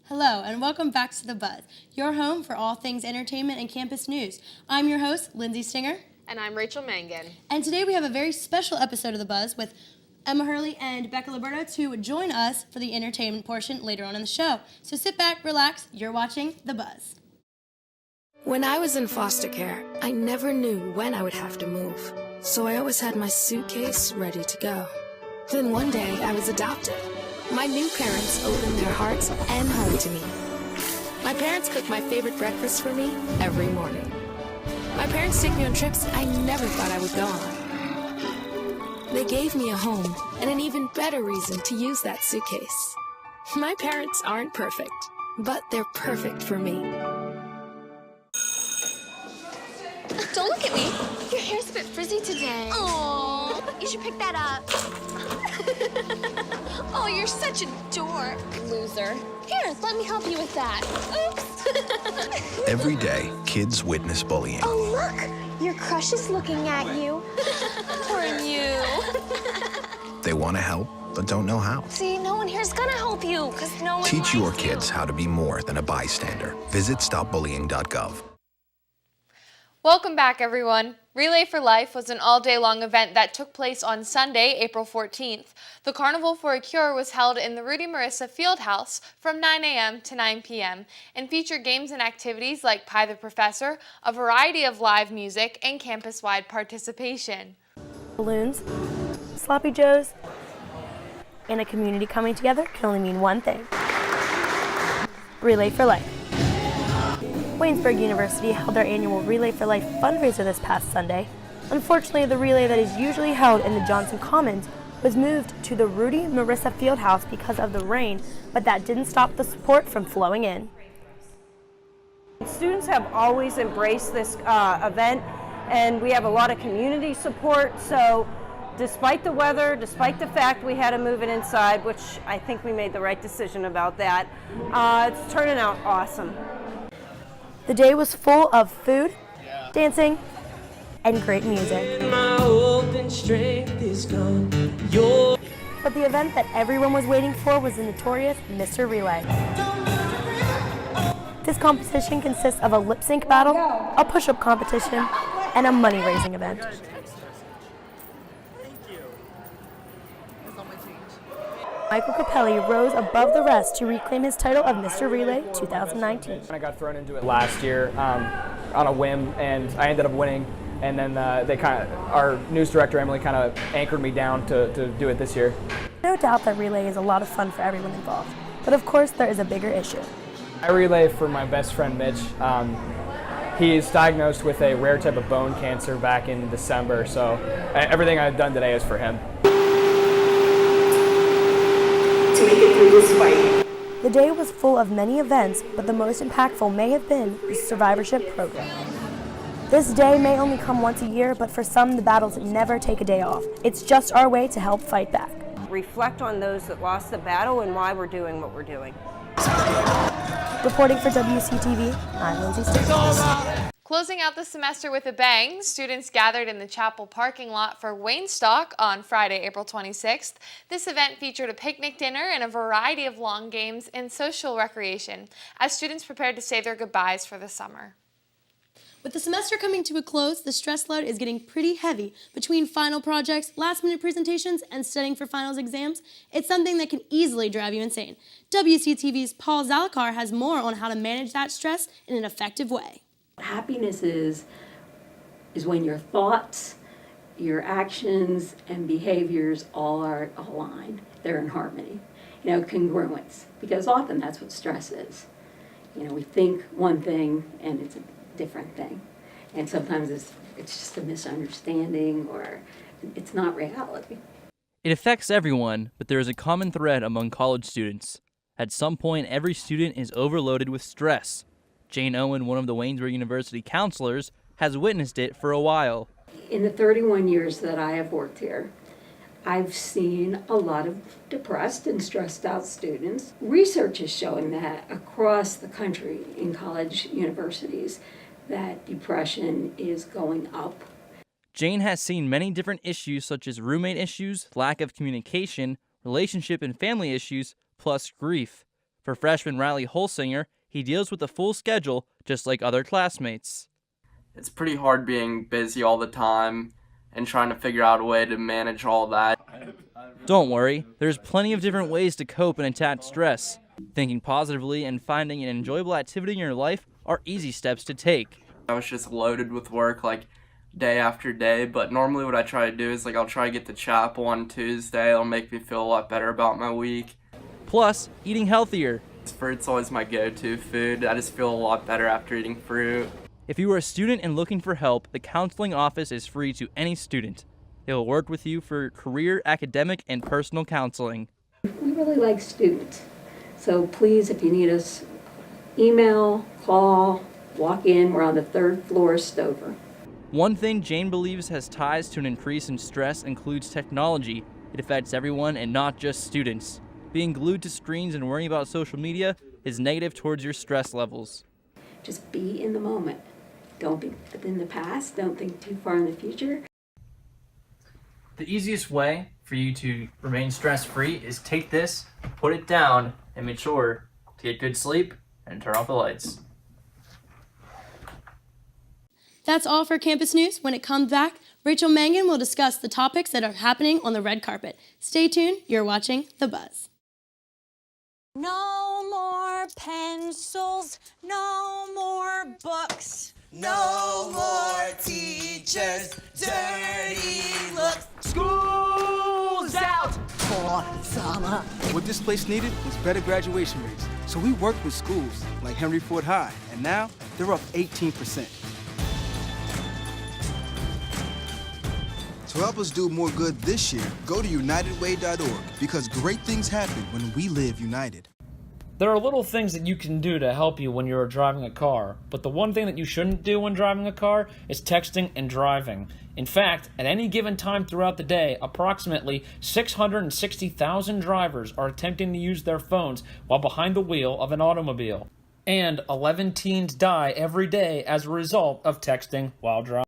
Hello, and welcome back to The Buzz, your home for all things entertainment and campus news. I'm your host, Lindsay Stinger. And I'm Rachel Mangan. And today we have a very special episode of The Buzz with Emma Hurley and Becca Liberto to join us for the entertainment portion later on in the show. So sit back, relax, you're watching The Buzz. When I was in foster care, I never knew when I would have to move, so I always had my suitcase ready to go. Then one day, I was adopted. My new parents opened their hearts and home to me. My parents cook my favorite breakfast for me every morning. My parents take me on trips I never thought I would go on. They gave me a home and an even better reason to use that suitcase. My parents aren't perfect, but they're perfect for me. Don't look at me. Your hair's a bit frizzy today. Oh, you should pick that up. Oh, you're such a dork. Loser. Here, let me help you with that. Oops. Every day, kids witness bullying. Oh, look. Your crush is looking at you. Poor you. They want to help, but don't know how. See, no one here's gonna help you, because no one Teach your likes you. kids how to be more than a bystander. Visit stopbullying.gov. Welcome back, everyone. Relay for Life was an all-day-long event that took place on Sunday, April 14th. The Carnival for a Cure was held in the Rudy Marissa Fieldhouse from 9 a.m. to 9 p.m. and featured games and activities like Pie the Professor, a variety of live music, and campus-wide participation. Balloons, sloppy joes, and a community coming together can only mean one thing: Relay for Life. Waynesburg University held their annual Relay for Life fundraiser this past Sunday. Unfortunately, the relay that is usually held in the Johnson Commons was moved to the Rudy Marissa Fieldhouse because of the rain, but that didn't stop the support from flowing in. Students have always embraced this event, and we have a lot of community support, so despite the weather, despite the fact we had to move it inside, which I think we made the right decision about that, it's turning out awesome. The day was full of food, dancing, and great music. But the event that everyone was waiting for was the notorious Mr. Relay. This competition consists of a lip sync battle, a push-up competition, and a money-raising event. Michael Capelli rose above the rest to reclaim his title of Mr. Relay 2019. I got thrown into it last year on a whim, and I ended up winning. And then our news director Emily kind of anchored me down to do it this year. No doubt that relay is a lot of fun for everyone involved, but of course there is a bigger issue. I relay for my best friend Mitch. He is diagnosed with a rare type of bone cancer back in December, so everything I've done today is for him. To make it through this fight. The day was full of many events, but the most impactful may have been the survivorship program. This day may only come once a year, but for some the battles never take a day off. It's just our way to help fight back. Reflect on those that lost the battle and why we're doing what we're doing. Reporting for WCTV, I'm Lindsay Stinger. Closing out the semester with a bang, students gathered in the chapel parking lot for Waynestock on Friday, April 26th. This event featured a picnic dinner and a variety of long games and social recreation as students prepared to say their goodbyes for the summer. With the semester coming to a close, the stress load is getting pretty heavy. Between final projects, last-minute presentations, and studying for finals exams, it's something that can easily drive you insane. WCTV's Paul Zalakar has more on how to manage that stress in an effective way. Happiness is when your thoughts, your actions, and behaviors all are aligned. They're in harmony. Congruence, because often that's what stress is. We think one thing and it's a different thing. And sometimes it's just a misunderstanding or it's not reality. It affects everyone, but there is a common thread among college students. At some point, every student is overloaded with stress. Jane Owen, one of the Waynesburg University counselors, has witnessed it for a while. In the 31 years that I have worked here, I've seen a lot of depressed and stressed out students. Research is showing that across the country in college universities that depression is going up. Jane has seen many different issues such as roommate issues, lack of communication, relationship and family issues, plus grief. For freshman Riley Holsinger, he deals with a full schedule just like other classmates. It's pretty hard being busy all the time and trying to figure out a way to manage all that. Don't worry, there's plenty of different ways to cope and attack stress. Thinking positively and finding an enjoyable activity in your life are easy steps to take. I was just loaded with work like day after day, but normally what I try to do is I'll try to get to chapel on Tuesday. It'll make me feel a lot better about my week. Plus, eating healthier. Fruit's always my go-to food. I just feel a lot better after eating fruit. If you are a student and looking for help, the counseling office is free to any student. They will work with you for career, academic, and personal counseling. We really like students. So please, if you need us, email, call, walk in. We're on the 3rd floor, Stover. One thing Jane believes has ties to an increase in stress includes technology. It affects everyone and not just students. Being glued to screens and worrying about social media is negative towards your stress levels. Just be in the moment. Don't be in the past. Don't think too far in the future. The easiest way for you to remain stress-free is take this, put it down, and make sure to get good sleep and turn off the lights. That's all for campus news. When it comes back, Rachel Mangan will discuss the topics that are happening on the red carpet. Stay tuned. You're watching The Buzz. No more pencils, no more books, no more teachers, dirty looks. School's out! For summer. What this place needed was better graduation rates. So we worked with schools like Henry Ford High, and now they're up 18%. To help us do more good this year, go to unitedway.org, because great things happen when we live united. There are little things that you can do to help you when you're driving a car, but the one thing that you shouldn't do when driving a car is texting and driving. In fact, at any given time throughout the day, approximately 660,000 drivers are attempting to use their phones while behind the wheel of an automobile. And 11 teens die every day as a result of texting while driving.